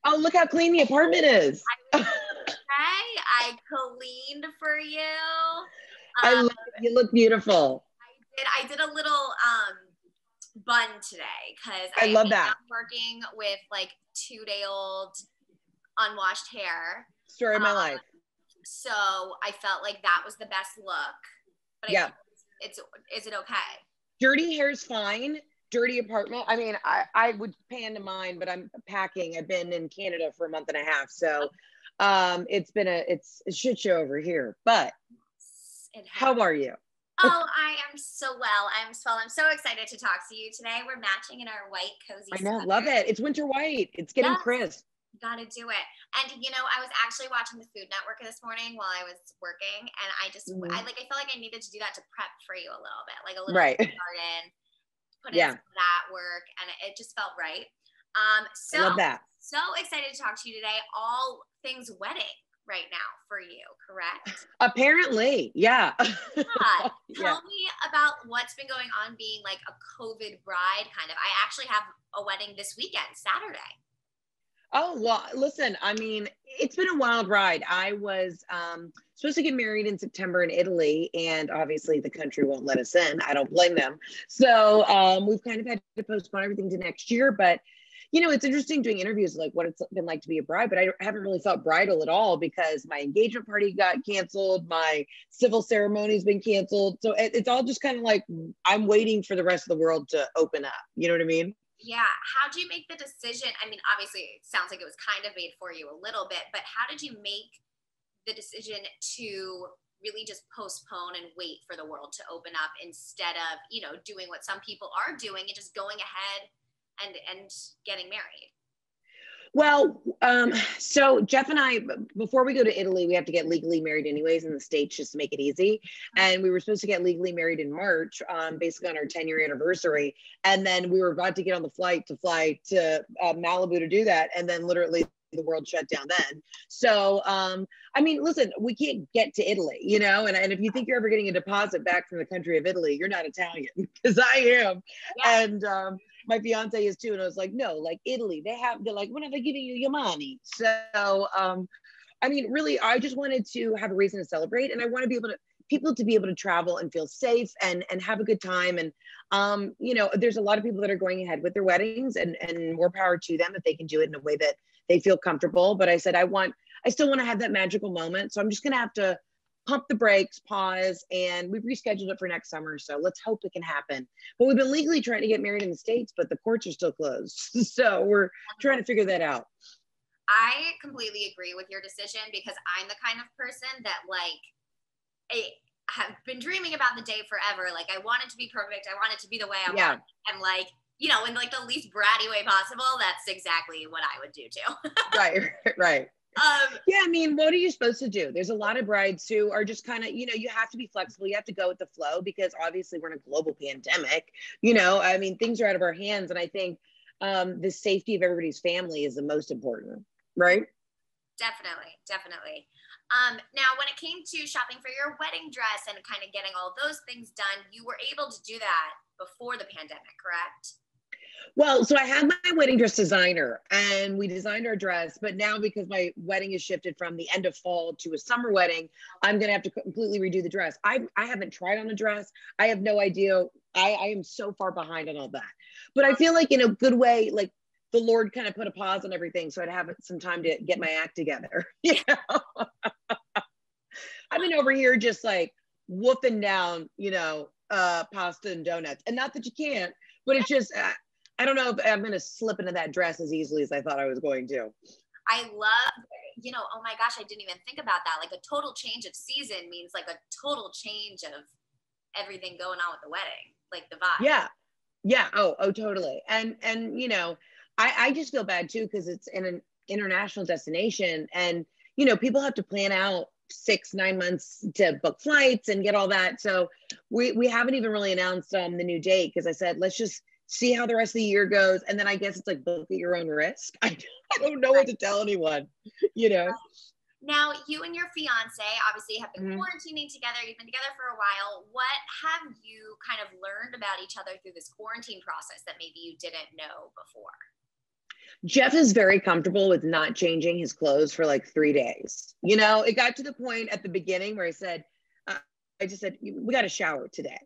Oh, look how clean the apartment is. I cleaned for you. I love it. You look beautiful. I did a little bun today because I love that. I'm working with like 2-day-old unwashed hair. Story of my life. So I felt like that was the best look. But yeah. Is it okay? Dirty hair's fine. Dirty apartment. I mean, I would pay into mine, but I'm packing. I've been in Canada for a month and a half. So it's a shit show over here. But how are you? Oh, I am so well. I'm so excited to talk to you today. We're matching in our white cozy I know, sweater. love it. It's winter white. It's getting crisp. Gotta do it. And I was actually watching the Food Network this morning while I was working, and I felt like I needed to do that to prep for you a little bit, like a little garden, put in some of that work, and it just felt right. So I love that. So excited to talk to you today. All things wedding right now for you, correct? Apparently, yeah. Tell me about what's been going on being like a COVID bride kind of. I actually have a wedding this weekend, Saturday. Oh, well, listen, I mean, it's been a wild ride. I was supposed to get married in September in Italy, and obviously the country won't let us in. I don't blame them. So we've kind of had to postpone everything to next year. But, it's interesting doing interviews like what it's been like to be a bride, but I haven't really felt bridal at all because my engagement party got canceled. My civil ceremony's been canceled. So it's all just kind of like I'm waiting for the rest of the world to open up. You know what I mean? Yeah. How'd you make the decision? I mean, obviously it sounds like it was kind of made for you a little bit, but how did you make the decision to really just postpone and wait for the world to open up instead of, doing what some people are doing and just going ahead and getting married? Well, so Jeff and I, before we go to Italy, we have to get legally married anyways in the States just to make it easy. And we were supposed to get legally married in March, basically on our 10-year anniversary. And then we were about to get on the flight to fly to Malibu to do that. And then literally the world shut down then. So, I mean, listen, we can't get to Italy, and if you think you're ever getting a deposit back from the country of Italy, you're not Italian because I am. Yeah. And my fiance is too. And I was like, no, like Italy, they're like, when are they giving you your money? So, I mean, really, I just wanted to have a reason to celebrate. And I want to be people to be able to travel and feel safe and have a good time. And, there's a lot of people that are going ahead with their weddings and more power to them if they can do it in a way that they feel comfortable. But I said, I still want to have that magical moment. So I'm just going to have to pump the brakes, pause, and we've rescheduled it for next summer. So let's hope it can happen. But we've been legally trying to get married in the States, but the courts are still closed. So we're trying to figure that out. I completely agree with your decision because I'm the kind of person that I have been dreaming about the day forever. Like I want it to be perfect. I want it to be the way I want it. And in like the least bratty way possible, that's exactly what I would do too. Right. Yeah, I mean, what are you supposed to do? There's a lot of brides who are just kind of, you have to be flexible. You have to go with the flow because obviously we're in a global pandemic. I mean, things are out of our hands. And I think the safety of everybody's family is the most important, right? Definitely. Now, when it came to shopping for your wedding dress and kind of getting all those things done, you were able to do that before the pandemic, correct? Well, so I had my wedding dress designer and we designed our dress, but now because my wedding is shifted from the end of fall to a summer wedding, I'm going to have to completely redo the dress. I haven't tried on a dress. I have no idea. I am so far behind on all that, but I feel like in a good way, like the Lord kind of put a pause on everything. So I'd have some time to get my act together. I've been over here just like woofing down, pasta and donuts, and not that you can't, but it's just, I don't know if I'm going to slip into that dress as easily as I thought I was going to. I love, oh my gosh, I didn't even think about that. Like a total change of season means like a total change of everything going on with the wedding, like the vibe. Yeah. Oh, totally. And I just feel bad too, because it's in an international destination and, people have to plan out 6-9 months to book flights and get all that. So we haven't even really announced the new date because I said, let's just see how the rest of the year goes. And then I guess it's like book at your own risk. I don't know what to tell anyone, Now, you and your fiance obviously have been quarantining together. You've been together for a while. What have you kind of learned about each other through this quarantine process that maybe you didn't know before? Jeff is very comfortable with not changing his clothes for like 3 days. It got to the point at the beginning where I just said, we got to shower today.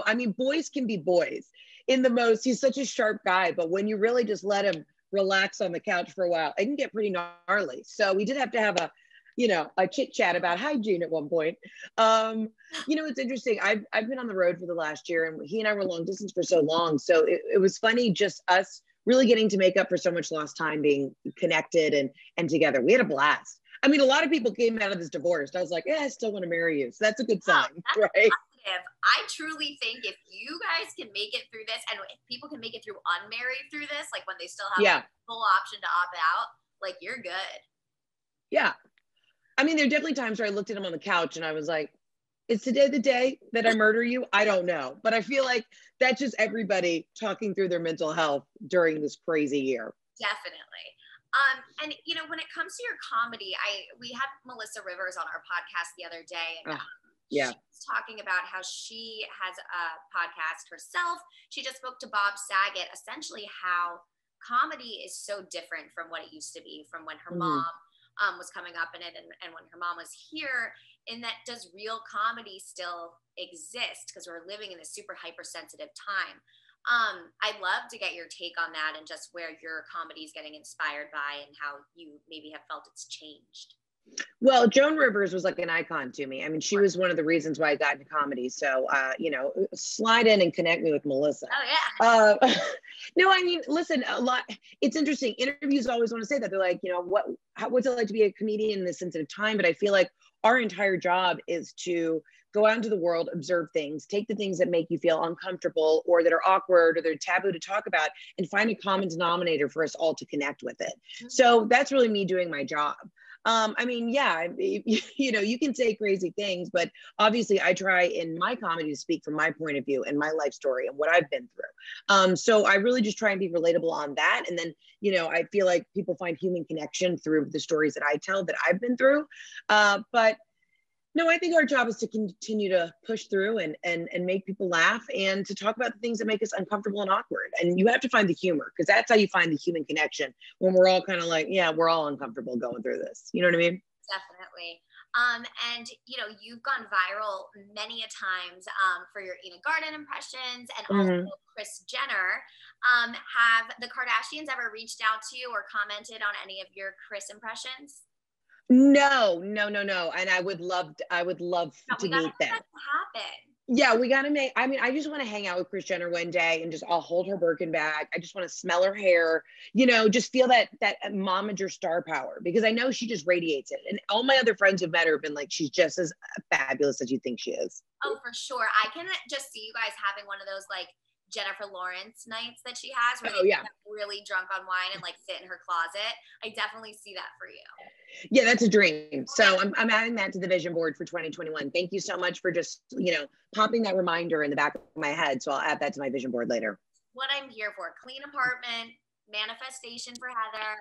I mean, boys can be boys he's such a sharp guy, but when you really just let him relax on the couch for a while, it can get pretty gnarly. So we did have to have a chit chat about hygiene at one point. It's interesting. I've been on the road for the last year, and he and I were long distance for so long. So it was funny, just us really getting to make up for so much lost time being connected and together. We had a blast. I mean, a lot of people came out of this divorced. I was like, I still want to marry you. So that's a good sign, right? Positive. I truly think if you guys can make it through this, and if people can make it through unmarried through this, like when they still have full option to opt out, like you're good. Yeah. I mean, there are definitely times where I looked at him on the couch and I was like, is today the day that I murder you? I don't know. But I feel like that's just everybody talking through their mental health during this crazy year. Definitely. And when it comes to your comedy, we had Melissa Rivers on our podcast the other day, and she was talking about how she has a podcast herself. She just spoke to Bob Saget, essentially how comedy is so different from what it used to be, from when her mom was coming up in it and when her mom was here, in that does real comedy still exist? Because we're living in this super hypersensitive time. I'd love to get your take on that and just where your comedy is getting inspired by and how you maybe have felt it's changed. Well, Joan Rivers was like an icon to me. I mean, she was one of the reasons why I got into comedy. So, slide in and connect me with Melissa. Oh, yeah. No, I mean, listen, it's interesting. Interviews always want to say that. They're like, what's it like to be a comedian in this sensitive time? But I feel like our entire job is to go out into the world, observe things, take the things that make you feel uncomfortable or that are awkward or they're taboo to talk about, and find a common denominator for us all to connect with it. So that's really me doing my job. I mean, you can say crazy things, but obviously I try in my comedy to speak from my point of view and my life story and what I've been through. So I really just try and be relatable on that. And then, I feel like people find human connection through the stories that I tell that I've been through. But no, I think our job is to continue to push through and make people laugh and to talk about the things that make us uncomfortable and awkward. And you have to find the humor, because that's how you find the human connection when we're all kind of like, we're all uncomfortable going through this. You know what I mean? Definitely. And you've gone viral many a times for your Ina Garten impressions, and also Kris Jenner. Have the Kardashians ever reached out to you or commented on any of your Kris impressions? No. And I would love to meet them. Happen. Yeah, we got to I just want to hang out with Kris Jenner one day and I'll hold her Birkin bag. I just want to smell her hair, just feel that momager star power, because I know she just radiates it. And all my other friends who've met her have been like, she's just as fabulous as you think she is. Oh, for sure. I can just see you guys having one of those like Jennifer Lawrence nights that she has, where they get really drunk on wine and like sit in her closet. I definitely see that for you. Yeah, that's a dream. So I'm adding that to the vision board for 2021. Thank you so much for just, popping that reminder in the back of my head. So I'll add that to my vision board later. What I'm here for: clean apartment, manifestation for Heather.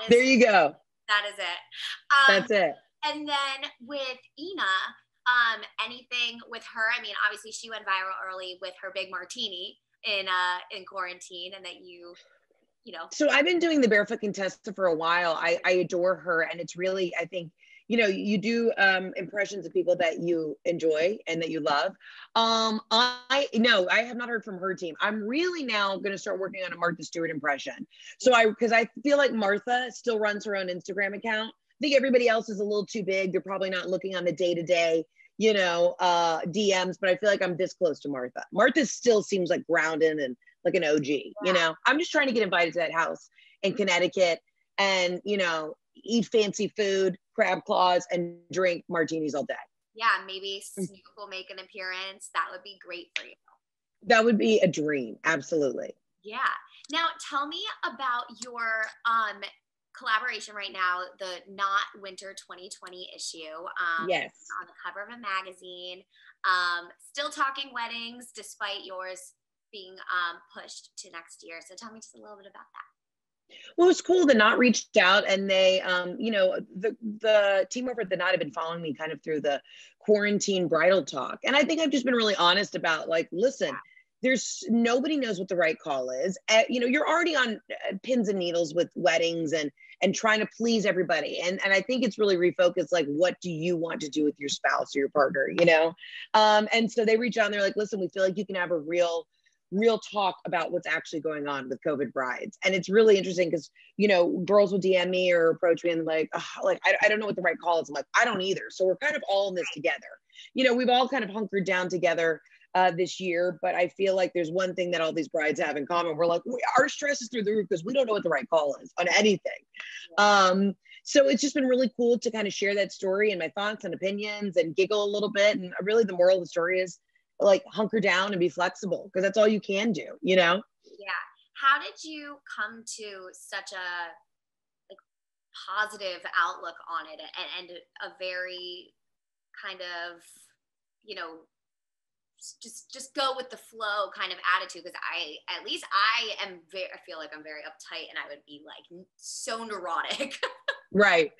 There you go. That is it. That's it. And then with Ina, anything with her? I mean, obviously she went viral early with her big martini in quarantine, and that So I've been doing the Barefoot Contessa for a while. I adore her, and it's really, I think, you do impressions of people that you enjoy and that you love. I have not heard from her team. I'm really now going to start working on a Martha Stewart impression. Because I feel like Martha still runs her own Instagram account. I think everybody else is a little too big. They're probably not looking on the day-to-day, DMs, but I feel like I'm this close to Martha. Martha still seems like grounded and like an OG, I'm just trying to get invited to that house in Connecticut and, eat fancy food, crab claws, and drink martinis all day. Yeah, maybe Snoop will make an appearance. That would be great for you. That would be a dream. Absolutely. Yeah. Now tell me about your collaboration right now, the Not Winter 2020 issue. Yes. On the cover of a magazine. Still talking weddings despite yours being pushed to next year. So tell me just a little bit about that. Well, it's cool. The Knot reached out, and they, the team over at the Knot have been following me kind of through the quarantine bridal talk. And I think I've just been really honest about, like, listen, nobody knows what the right call is. You're already on pins and needles with weddings and trying to please everybody. And I think it's really refocused, like, what do you want to do with your spouse or your partner, And so they reach out and they're like, listen, we feel like you can have a real talk about what's actually going on with COVID brides. And it's really interesting because, girls will DM me or approach me and like, I don't know what the right call is. I'm like, I don't either. So we're kind of all in this together. We've all kind of hunkered down together this year, but I feel like there's one thing that all these brides have in common. We're like, our stress is through the roof because we don't know what the right call is on anything. So it's just been really cool to kind of share that story and my thoughts and opinions and giggle a little bit. And really the moral of the story is like hunker down and be flexible because that's all you can do, Yeah. How did you come to such a positive outlook on it and a very kind of, just go with the flow kind of attitude? Because I feel like I'm very uptight and I would be like so neurotic. Right.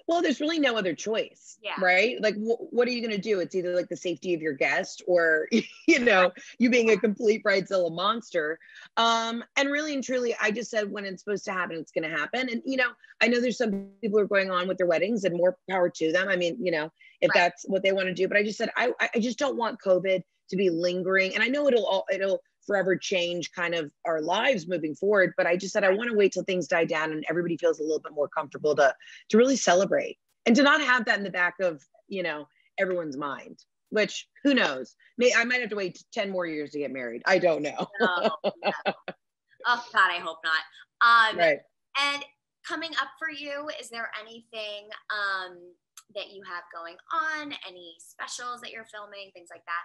Well, there's really no other choice, yeah. Right? Like, what are you going to do? It's either like the safety of your guest or, you being a complete bridezilla monster. And really and truly, I just said when it's supposed to happen, it's going to happen. And, I know there's some people who are going on with their weddings and more power to them. I mean, if that's what they want to do, but I just said, I just don't want COVID to be lingering. And I know it'll forever change kind of our lives moving forward. But I just said, I want to wait till things die down and everybody feels a little bit more comfortable to really celebrate and to not have that in the back of, everyone's mind, which who knows, I might have to wait 10 more years to get married. I don't know. No. Oh God, I hope not. Right. And coming up for you, is there anything that you have going on? Any specials that you're filming, things like that?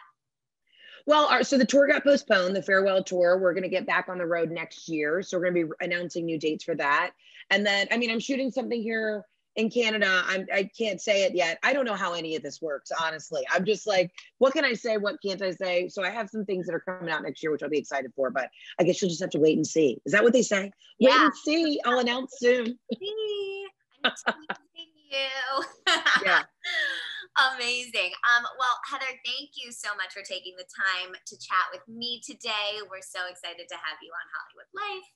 Well, so the tour got postponed, the farewell tour. We're going to get back on the road next year. So we're going to be announcing new dates for that. And then, I'm shooting something here in Canada. I can't say it yet. I don't know how any of this works, honestly. I'm just like, what can I say? What can't I say? So I have some things that are coming out next year, which I'll be excited for, but I guess you'll just have to wait and see. Is that what they say? Yeah. Wait and see. I'll announce soon. I'm teasing you. Yeah. Amazing. Well, Heather, thank you so much for taking the time to chat with me today. We're so excited to have you on Hollywood Life.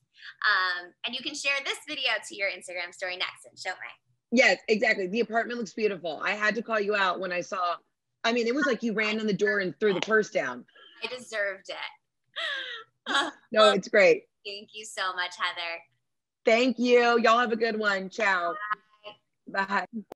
And you can share this video to your Instagram story next and show me. Yes, exactly. The apartment looks beautiful. I had to call you out when I saw, it was like you ran in the door and threw the purse down. I deserved it. No, it's great. Thank you so much, Heather. Thank you. Y'all have a good one. Ciao. Bye. Bye.